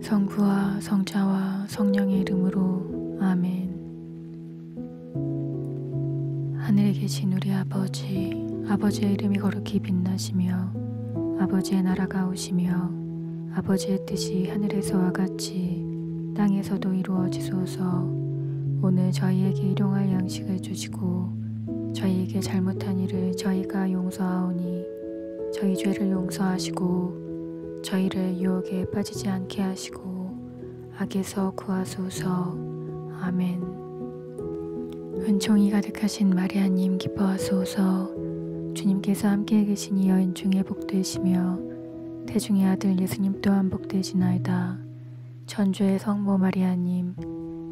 성부와 성자와 성령의 이름으로 아멘. 하늘에 계신 우리 아버지, 아버지의 이름이 거룩히 빛나시며 아버지의 나라가 오시며 아버지의 뜻이 하늘에서와 같이 땅에서도 이루어지소서. 오늘 저희에게 일용할 양식을 주시고 저희에게 잘못한 일을 저희가 용서하오니 저희 죄를 용서하시고 저희를 유혹에 빠지지 않게 하시고 악에서 구하소서. 아멘. 은총이 가득하신 마리아님 기뻐하소서. 주님께서 함께 계시니 여인 중에 복되시며 태중의 아들 예수님 또한 복되시나이다. 천주의 성모 마리아님,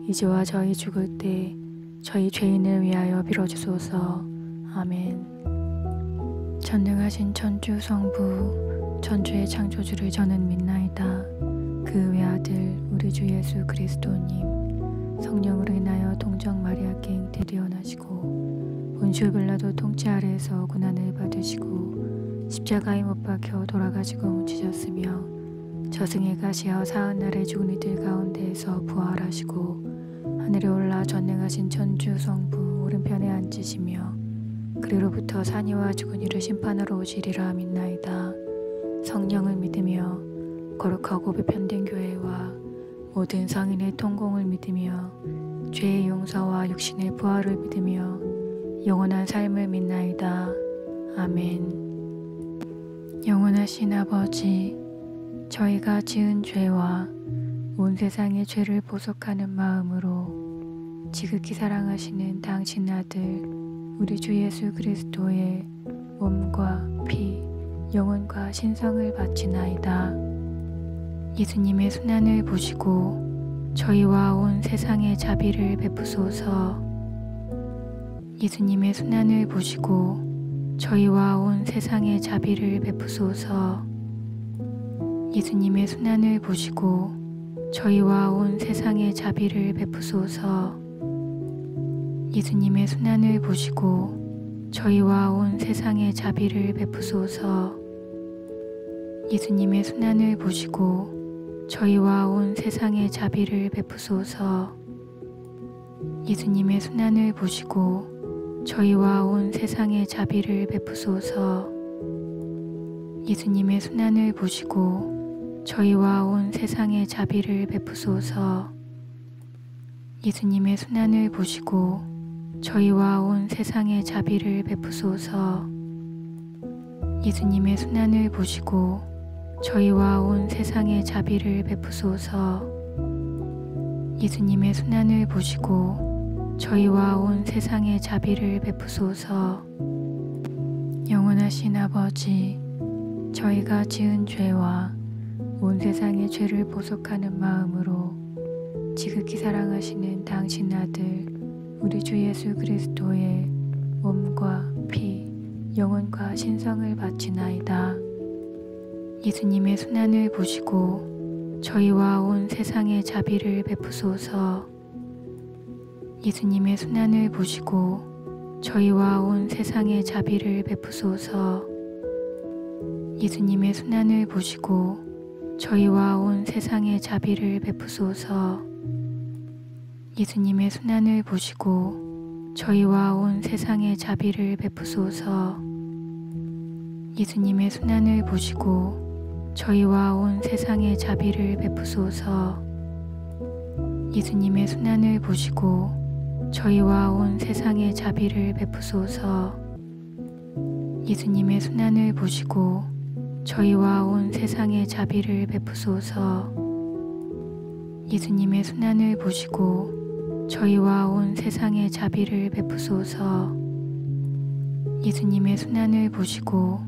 이제와 저희 죽을 때 저희 죄인을 위하여 빌어주소서. 아멘. 전능하신 천주 성부, 천주의 창조주를 저는 믿나이다. 그 외아들 우리 주 예수 그리스도님, 성령으로 인하여 동정 마리아께 잉태되어나시고 본시오 빌라도 통치 아래에서 고난을 받으시고 십자가에 못 박혀 돌아가시고 묻히셨으며 저승에 가시어 사흘날에 죽은 이들 가운데에서 부활하시고 하늘에 올라 전능하신 천주 성부 오른편에 앉으시며 그리로부터 산이와 죽은 이를 심판하러 오시리라 믿나이다. 성령을 믿으며 거룩하고 보편된 교회와 모든 성인의 통공을 믿으며 죄의 용서와 육신의 부활을 믿으며 영원한 삶을 믿나이다. 아멘. 영원하신 아버지, 저희가 지은 죄와 온 세상의 죄를 보속하는 마음으로 지극히 사랑하시는 당신 아들 우리 주 예수 그리스도의 몸과 피 영혼과 신성을 바치나이다. 예수님의 순환을 보시고 저희와 온 세상에 자비를 베푸소서. 예수님의 순환을 보시고 저희와 온 세상에 자비를 베푸소서. 예수님의 순환을 보시고 저희와 온 세상에 자비를 베푸소서. 예수님의 순환을 보시고 저희와 온 세상에 자비를 베푸소서. 예수님의 순환을 보시고 저희와 온 세상에 자비를 베푸소서. 예수님의 순환을 보시고 저희와 온 세상에 자비를 베푸소서. 예수님의 순환을 보시고 저희와 온 세상에 자비를 베푸소서. 예수님의 순환을 보시고 저희와 온 세상에 자비를 베푸소서. 예수님의 순환을 보시고 저희와 온 세상에 자비를 베푸소서. 예수님의 순환을 보시고 저희와 온 세상에 자비를 베푸소서. 영원하신 아버지, 저희가 지은 죄와 온 세상의 죄를 보속하는 마음으로 지극히 사랑하시는 당신 아들 우리 주 예수 그리스도의 몸과 피 영혼과 신성을 바치나이다. 예수님의 순환을 보시고 저희와 온 세상에 자비를 베푸소서. 예수님의 순환을 보시고 저희와 온 세상에 자비를 베푸소서. 예수님의 순환을 보시고 저희와 온 세상에 자비를 베푸소서. 예수님의 순환을 보시고 저희와 온 세상에 자비를 베푸소서. 예수님의 순환을 보시고 저희와 온 세상에 자비를 베푸소서. 예수님의 순환을 보시고 저희와 온 세상에 자비를 베푸소서. 예수님의 순환을 보시고 저희와 온 세상에 자비를 베푸소서. 예수님의 순환을 보시고 저희와 온 세상에 자비를 베푸소서. 예수님의 순환을 보시고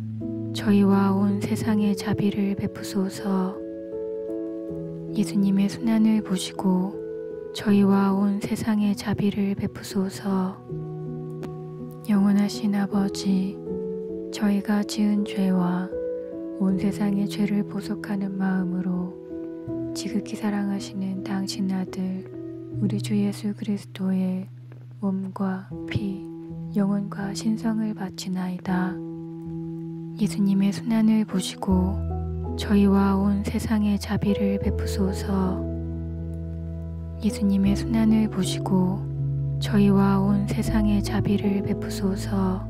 저희와 온 세상에 자비를 베푸소서. 예수님의 순환을 보시고 저희와 온 세상에 자비를 베푸소서. 영원하신 아버지, 저희가 지은 죄와 온 세상의 죄를 보속하는 마음으로 지극히 사랑하시는 당신 아들 우리 주 예수 그리스도의 몸과 피 영혼과 신성을 바치나이다. 예수님의 순환을 보시고 저희와 온 세상에 자비를 베푸소서. 예수님의 순환을 보시고 저희와 온 세상에 자비를 베푸소서.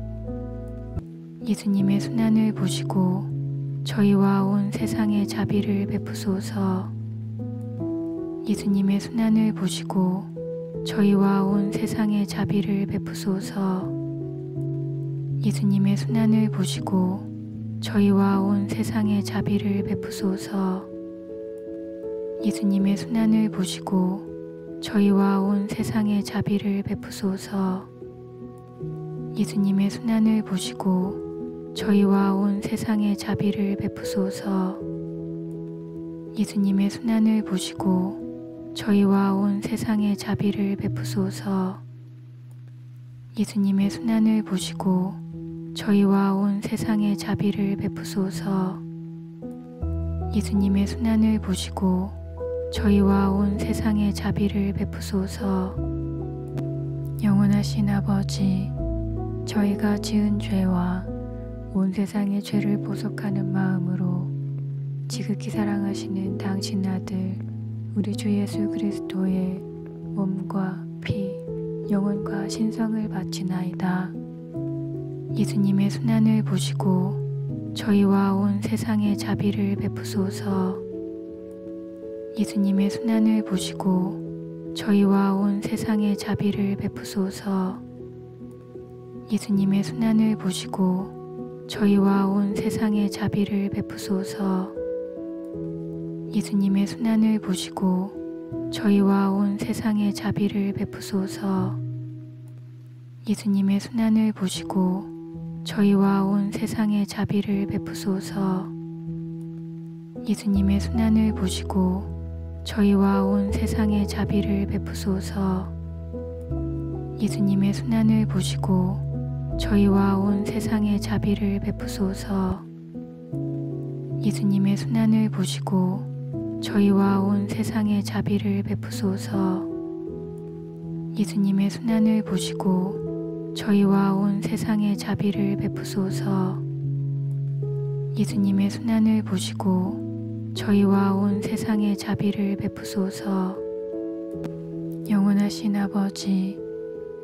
예수님의 순환을 보시고 저희와 온 세상에 자비를 베푸소서. 예수님의 순환을 보시고 저희와 온 세상에 자비를 베푸소서. 예수님의 순환을 보시고 저희와 온 세상에 자비를 베푸소서. 예수님의 순환을 보시고 저희와 온 세상에 자비를 베푸소서. 예수님의 순환을 보시고 저희와 온 세상에 자비를 베푸소서. 예수님의 순환을 보시고 저희와 온 세상에 자비를 베푸소서. 예수님의 순환을 보시고 저희와 온 세상에 자비를 베푸소서. 예수님의 순환을 보시고 저희와 온 세상에 자비를 베푸소서. 영원하신 아버지, 저희가 지은 죄와 온 세상의 죄를 보속하는 마음으로 지극히 사랑하시는 당신 아들 우리 주 예수 그리스도의 몸과 피, 영혼과 신성을 바치나이다. 예수님의 순환을 보시고 저희와 온 세상에 자비를 베푸소서. 예수님의 순환을 보시고 저희와 온 세상에 자비를 베푸소서. 예수님의 순환을 보시고 저희와 온 세상에 자비를 베푸소서. 예수님의 순환을 보시고 저희와 온 세상에 자비를 베푸소서. 예수님의 순환을 보시고 저희와 온 세상에 자비를 베푸소서. 예수님의 순환을 보시고 저희와 온 세상에 자비를 베푸소서. 예수님의 순환을 보시고 저희와 온 세상에 자비를 베푸소서. 예수님의 순환을 보시고 저희와 온 세상에 자비를 베푸소서. 예수님의 순환을 보시고 저희와 온 세상에 자비를 베푸소서. 예수님의 순환을 보시고 저희와 온 세상에 자비를 베푸소서. 영원하신 아버지,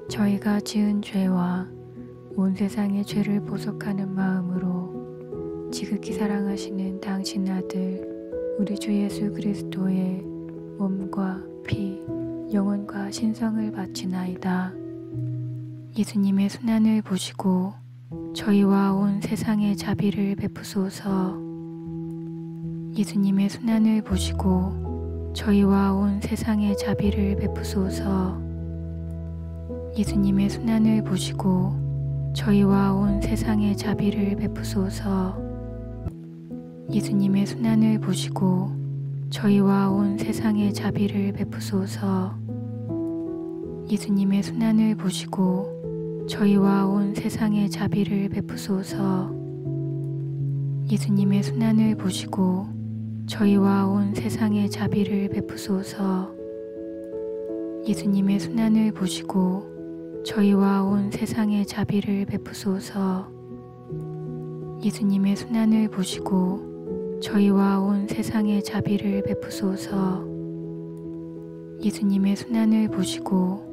저희가 지은 죄와 온 세상의 죄를 보속하는 마음으로 지극히 사랑하시는 당신 아들 우리 주 예수 그리스도의 몸과 피, 영혼과 신성을 바치나이다. 예수님의 순환을 보시고 저희와 온 세상에 자비를 베푸소서. 예수님의 순환을 보시고 저희와 온 세상에 자비를 베푸소서. 예수님의 순환을 보시고 저희와 온 세상에 자비를 베푸소서. 예수님의 순환을 보시고 저희와 온 세상에 자비를 베푸소서. 예수님의 순환을 보시고 저희와 온 세상에 자비를 베푸소서. 예수님의 순환을 보시고 저희와 온 세상에 자비를 베푸소서. 예수님의 순환을 보시고 저희와 온 세상에 자비를 베푸소서. 예수님의 순환을 보시고 저희와 온 세상에 자비를 베푸소서. 예수님의 순환을 보시고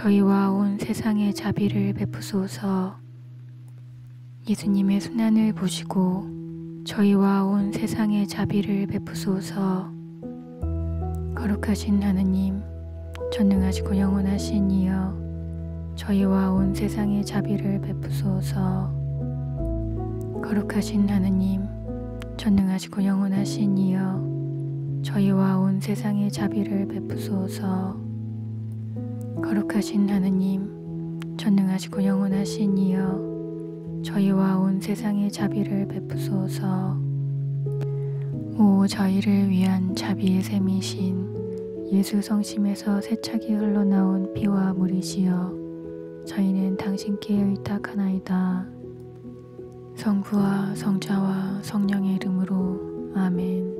저희와 온 세상에 자비를 베푸소서. 예수님의 순환을 보시고 저희와 온 세상에 자비를 베푸소서. 거룩하신 하느님, 전능하시고 영원하신 이여, 저희와 온 세상에 자비를 베푸소서. 거룩하신 하느님, 전능하시고 영원하신 이여, 저희와 온 세상에 자비를 베푸소서. 거룩하신 하느님, 전능하시고 영원하신 이여, 저희와 온 세상에 자비를 베푸소서. 오 저희를 위한 자비의 샘이신 예수 성심에서 세차게 흘러나온 피와 물이시여, 저희는 당신께 의탁하나이다. 성부와 성자와 성령의 이름으로 아멘.